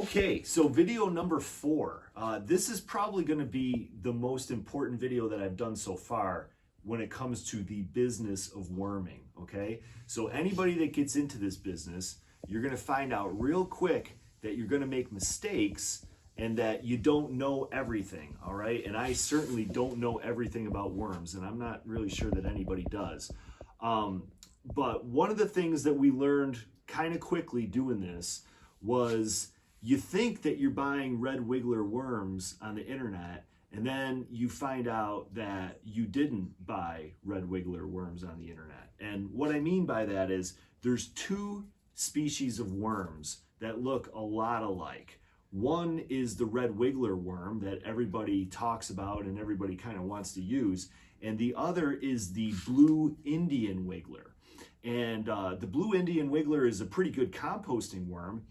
Okay, so video number 4. This is probably going to be the most important video that I've done so far when it comes to the business of worming, okay? So anybody that gets into this business, you're going to find out real quick that you're going to make mistakes and that you don't know everything, all right? And I certainly don't know everything about worms, and I'm not really sure that anybody does. But one of the things that we learned kind of quickly doing this was you think that you're buying red wiggler worms on the internet, and then you find out that you didn't buy red wiggler worms on the internet. And what I mean by that is there's 2 species of worms that look a lot alike. One is the red wiggler worm that everybody talks about and everybody kind of wants to use, and the other is the blue Indian wiggler. And the blue Indian wiggler is a pretty good composting worm.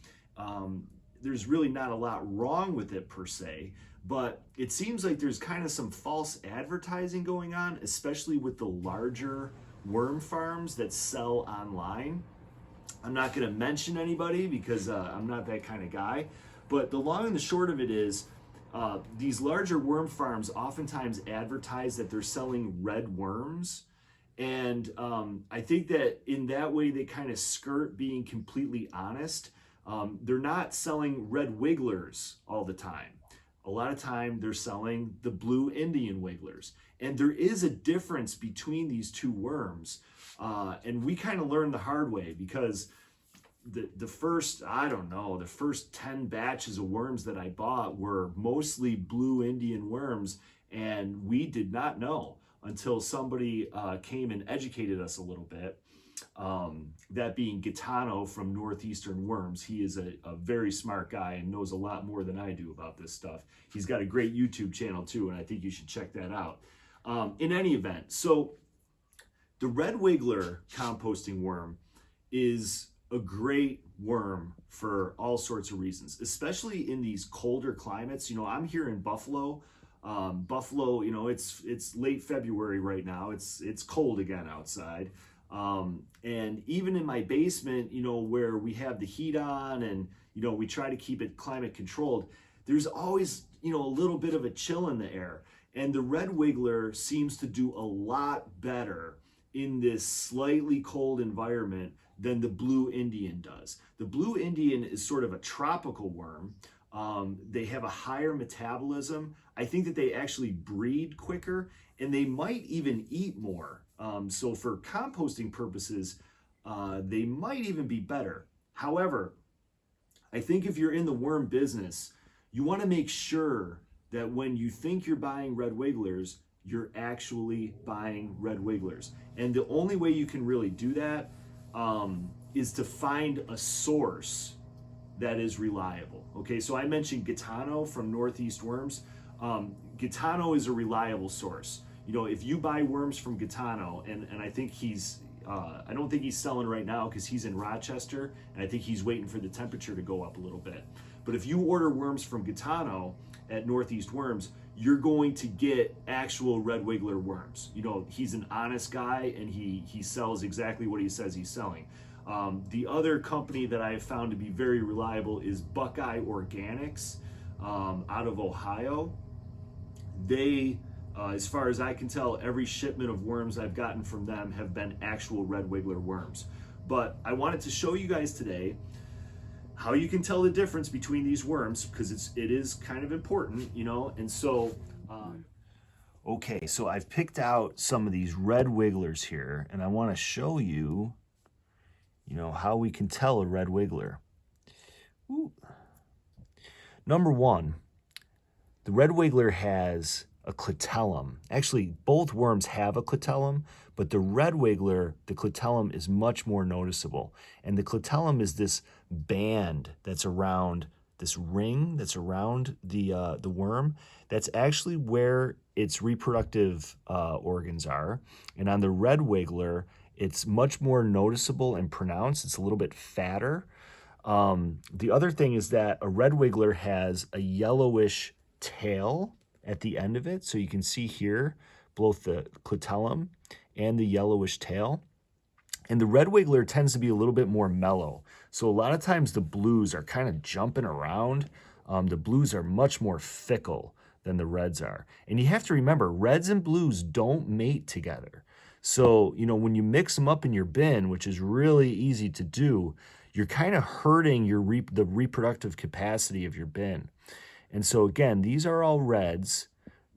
There's really not a lot wrong with it per se, but it seems like there's kind of some false advertising going on, especially with the larger worm farms that sell online. I'm not going to mention anybody because I'm not that kind of guy, but the long and the short of it is these larger worm farms oftentimes advertise that they're selling red worms. And I think that in that way they kind of skirt being completely honest. They're not selling red wigglers all the time. A lot of time they're selling the blue Indian wigglers. And there is a difference between these 2 worms. And we kind of learned the hard way because the first, the first 10 batches of worms that I bought were mostly blue Indian worms. And we did not know until somebody came and educated us a little bit. That being Gaetano from Northeastern Worms. He is a very smart guy and knows a lot more than I do about this stuff. He's got a great YouTube channel too, and I think you should check that out. In any event, so the red wiggler composting worm is a great worm for all sorts of reasons, especially in these colder climates. You know, I'm here in Buffalo. Buffalo, you know, it's late February right now. It's cold again outside. And even in my basement, you know, where we have the heat on and, you know, we try to keep it climate controlled, there's always, you know, a little bit of a chill in the air. And the red wiggler seems to do a lot better in this slightly cold environment than the blue Indian does. The blue Indian is sort of a tropical worm. They have a higher metabolism. I think that they actually breed quicker and they might even eat more. So for composting purposes, they might even be better. However, I think if you're in the worm business, you want to make sure that when you think you're buying red wigglers, you're actually buying red wigglers. And the only way you can really do that is to find a source that is reliable. Okay, so I mentioned Gaetano from Northeast Worms. Gaetano is a reliable source. You know, if you buy worms from Gaetano, and I think I don't think he's selling right now because he's in Rochester, and I think he's waiting for the temperature to go up a little bit. But if you order worms from Gaetano at Northeast Worms, you're going to get actual red wiggler worms. You know, he's an honest guy, and he sells exactly what he says he's selling. The other company that I have found to be very reliable is Buckeye Organics out of Ohio. They, as far as I can tell, every shipment of worms I've gotten from them have been actual red wiggler worms. But I wanted to show you guys today how you can tell the difference between these worms, because it is kind of important, you know. And so okay, so I've picked out some of these red wigglers here, and I want to show you, you know, how we can tell a red wiggler. Ooh. Number 1, the red wiggler has a clitellum. Actually, both worms have a clitellum, but the red wiggler, the clitellum is much more noticeable. And the clitellum is this band that's around, this ring that's around the worm. That's actually where its reproductive organs are. And on the red wiggler, it's much more noticeable and pronounced. It's a little bit fatter. The other thing is that a red wiggler has a yellowish tail at the end of it. So you can see here both the clitellum and the yellowish tail. And the red wiggler tends to be a little bit more mellow. So a lot of times the blues are kind of jumping around. The blues are much more fickle than the reds are. And you have to remember, reds and blues don't mate together. So, you know, when you mix them up in your bin, which is really easy to do, you're kind of hurting the reproductive capacity of your bin. And so again, these are all reds.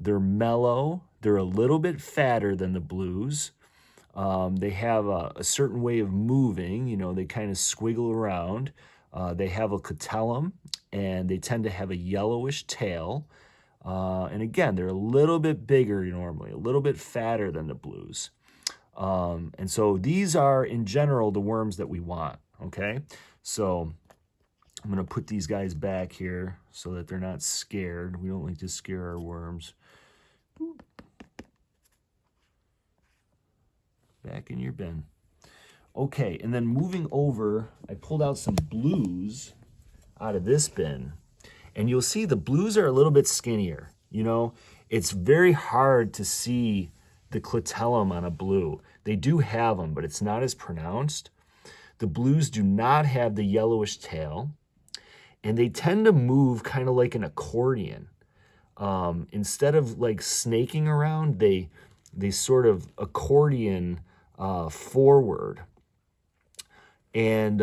They're mellow. They're a little bit fatter than the blues. They have a certain way of moving. You know, they kind of squiggle around. They have a catellum, and they tend to have a yellowish tail. And again, they're a little bit bigger normally, a little bit fatter than the blues. And so these are, in general, the worms that we want, okay? So I'm going to put these guys back here so that they're not scared. We don't like to scare our worms. Back in your bin. Okay, and then moving over, I pulled out some blues out of this bin. And you'll see the blues are a little bit skinnier. You know, it's very hard to see the clitellum on a blue. They do have them, but it's not as pronounced. The blues do not have the yellowish tail, and they tend to move kind of like an accordion. Instead of like snaking around, they sort of accordion forward. And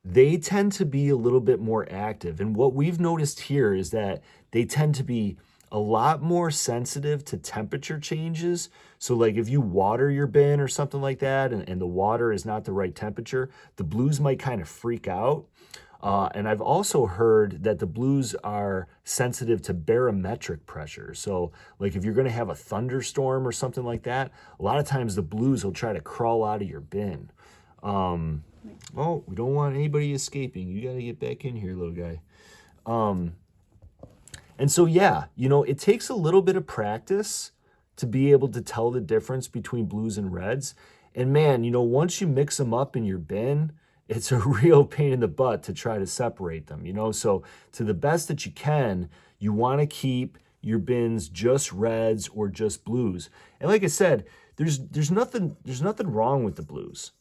they tend to be a little bit more active. And what we've noticed here is that they tend to be a lot more sensitive to temperature changes. So like if you water your bin or something like that, and the water is not the right temperature, the blues might kind of freak out. And I've also heard that the blues are sensitive to barometric pressure. So like if you're gonna have a thunderstorm or something like that, a lot of times the blues will try to crawl out of your bin. Oh, we don't want anybody escaping. You gotta get back in here, little guy. And so, yeah, you know, it takes a little bit of practice to be able to tell the difference between blues and reds. And man, you know, once you mix them up in your bin, it's a real pain in the butt to try to separate them, you know? So to the best that you can, you wanna keep your bins just reds or just blues. And like I said, there's nothing wrong with the blues.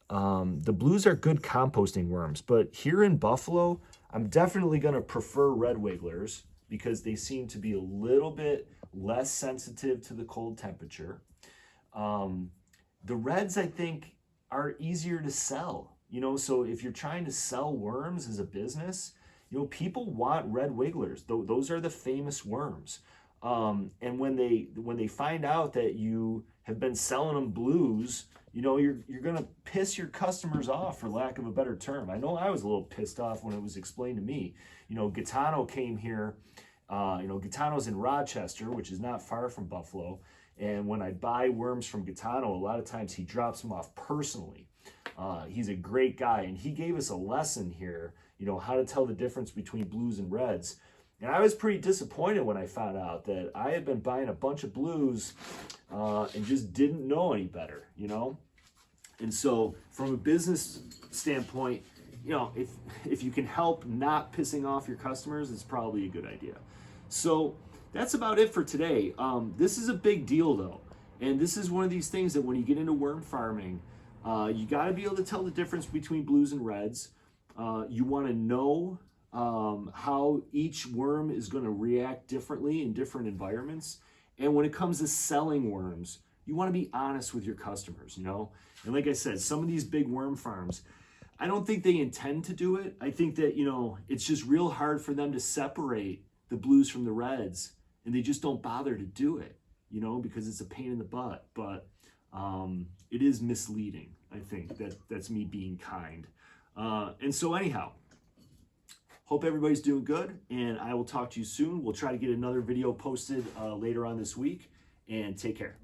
The blues are good composting worms, but here in Buffalo, I'm definitely gonna prefer red wigglers because they seem to be a little bit less sensitive to the cold temperature. The reds, I think, are easier to sell. You know, so if you're trying to sell worms as a business, you know, people want red wigglers. Those are the famous worms. And when they find out that you have been selling them blues, you know, you're gonna piss your customers off, for lack of a better term. I know I was a little pissed off when it was explained to me. You know, Gaetano came here. You know, Gaetano's in Rochester, which is not far from Buffalo. And when I buy worms from Gaetano, a lot of times he drops them off personally. He's a great guy, and he gave us a lesson here, you know, how to tell the difference between blues and reds. And I was pretty disappointed when I found out that I had been buying a bunch of blues and just didn't know any better, you know? And so from a business standpoint, you know, if you can help not pissing off your customers, it's probably a good idea. So that's about it for today. This is a big deal though. And this is one of these things that when you get into worm farming, you got to be able to tell the difference between blues and reds. You want to know how each worm is going to react differently in different environments. And when it comes to selling worms, you want to be honest with your customers, you know? And like I said, some of these big worm farms, I don't think they intend to do it. I think that, you know, it's just real hard for them to separate the blues from the reds, and they just don't bother to do it, you know, because it's a pain in the butt. But it is misleading, I think. That's me being kind. And so anyhow, hope everybody's doing good, and I will talk to you soon. We'll try to get another video posted later on this week, and take care.